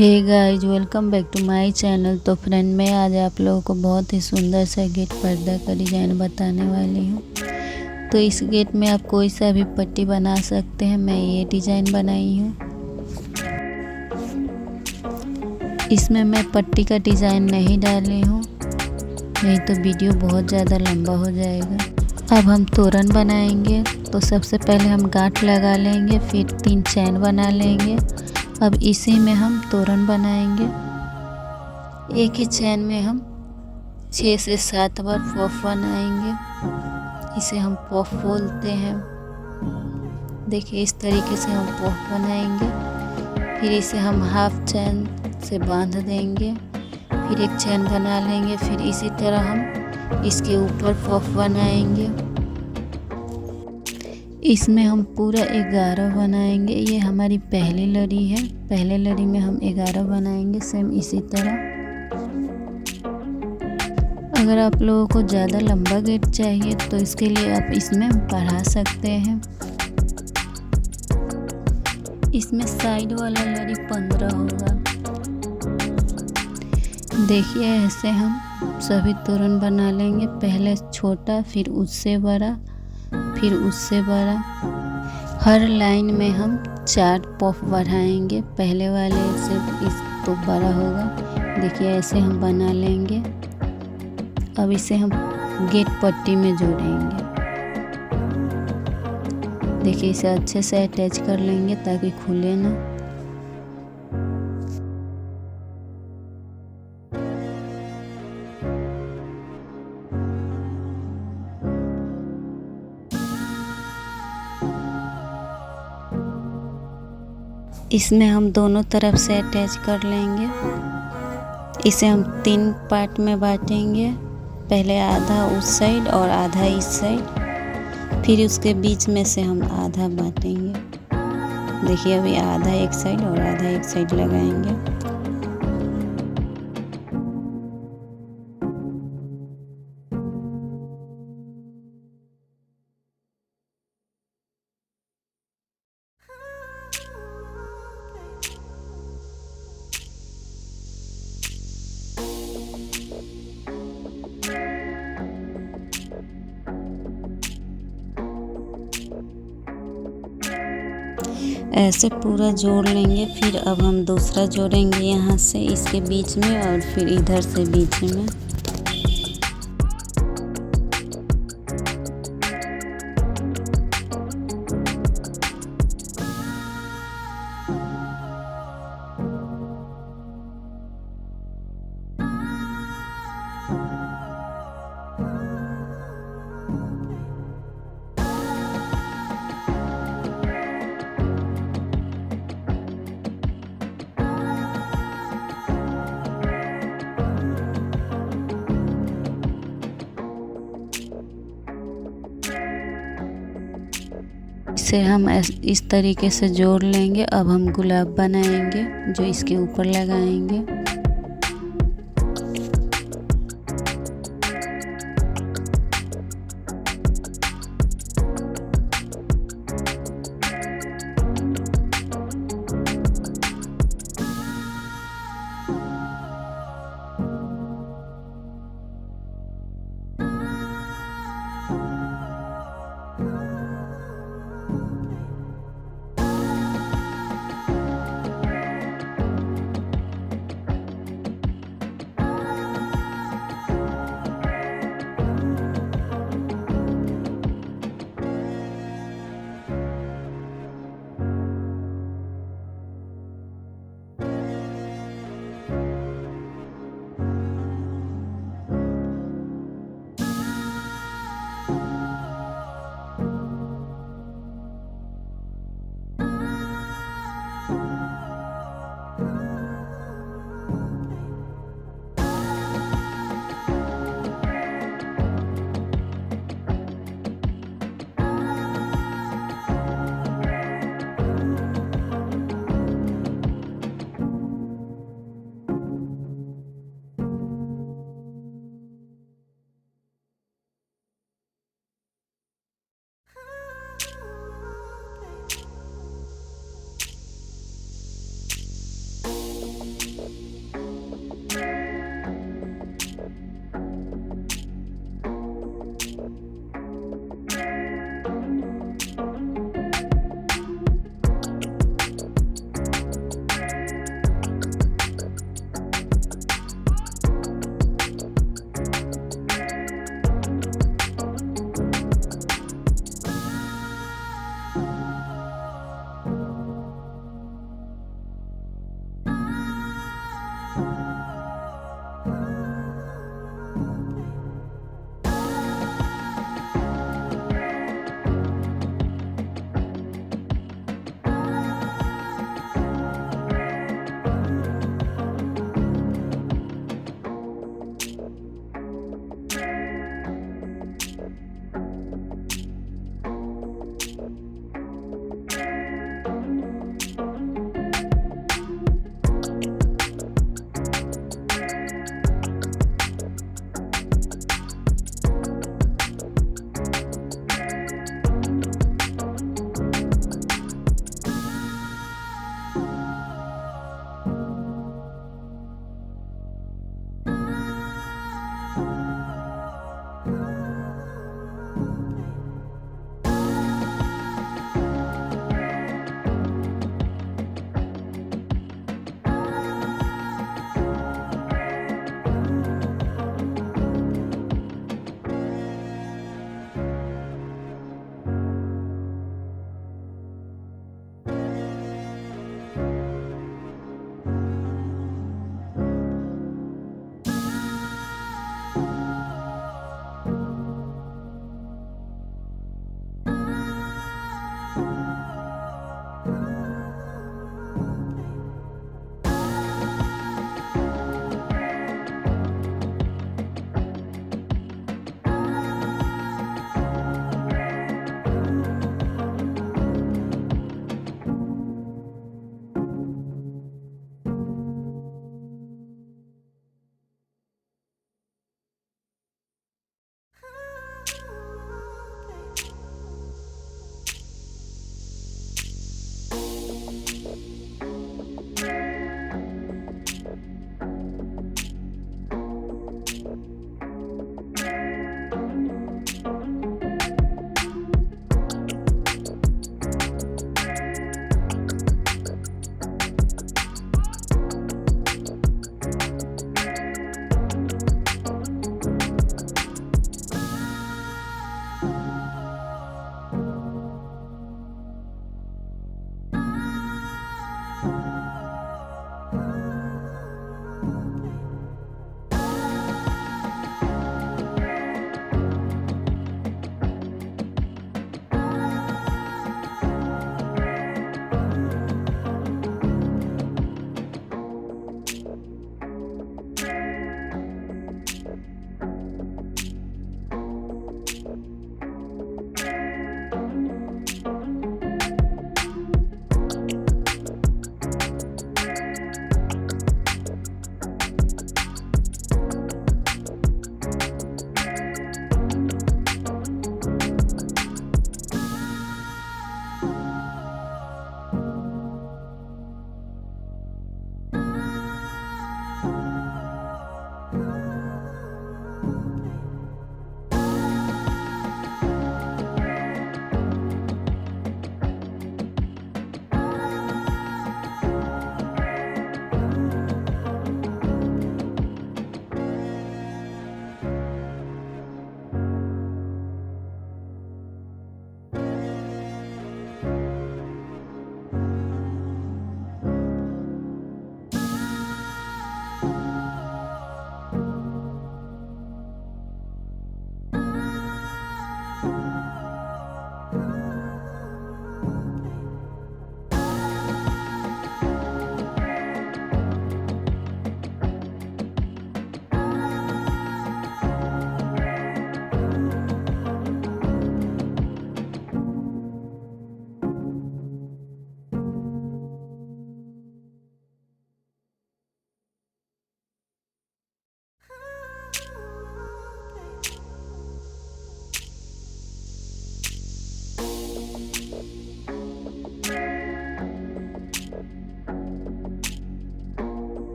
Hey guys, welcome back to my channel. तो friend, मैं आज आप लोगों को बहुत ही सुंदर सा गेट पर्दा का डिज़ाइन बताने वाली हूँ। तो इस गेट में आप कोई सा भी पट्टी बना सकते हैं। मैं ये डिज़ाइन बनाई हूँ। इसमें मैं पट्टी का डिज़ाइन नहीं डाली हूँ, नहीं तो वीडियो बहुत ज़्यादा लंबा हो जाएगा। अब हम तोरण बनाएंगे। तो सबसे पहले हम गांठ लगा लेंगे, फिर 3 चैन बना लेंगे। अब इसी में हम तोरण बनाएंगे। एक ही चैन में हम 6 से 7 बार पफ बनाएंगे। इसे हम पफ बोलते हैं। देखिए, इस तरीके से हम पफ बनाएंगे। फिर इसे हम हाफ चैन से बांध देंगे, फिर एक चैन बना लेंगे। फिर इसी तरह हम इसके ऊपर पफ बनाएंगे। इसमें हम पूरा 11 बनाएंगे। ये हमारी पहली लड़ी है। पहले लड़ी में हम 11 बनाएंगे, सेम इसी तरह। अगर आप लोगों को ज़्यादा लंबा गेट चाहिए तो इसके लिए आप इसमें बढ़ा सकते हैं। इसमें साइड वाला लड़ी 15 होगा। देखिए, ऐसे हम सभी तोरण बना लेंगे। पहले छोटा, फिर उससे बड़ा, फिर उससे बड़ा। हर लाइन में हम 4 पफ बढ़ाएंगे। पहले वाले से इस तो बड़ा होगा। देखिए, ऐसे हम बना लेंगे। अब इसे हम गेट पट्टी में जोड़ेंगे। देखिए, इसे अच्छे से अटैच कर लेंगे ताकि खुले ना। इसमें हम दोनों तरफ से अटैच कर लेंगे। इसे हम 3 पार्ट में बांटेंगे। पहले आधा उस साइड और आधा इस साइड, फिर उसके बीच में से हम आधा बांटेंगे। देखिए, अभी आधा एक साइड और आधा एक साइड लगाएंगे। ऐसे पूरा जोड़ लेंगे। फिर अब हम दूसरा जोड़ेंगे यहाँ से इसके बीच में, और फिर इधर से बीच में। इसे हम इस तरीके से जोड़ लेंगे। अब हम गुलाब बनाएंगे जो इसके ऊपर लगाएंगे।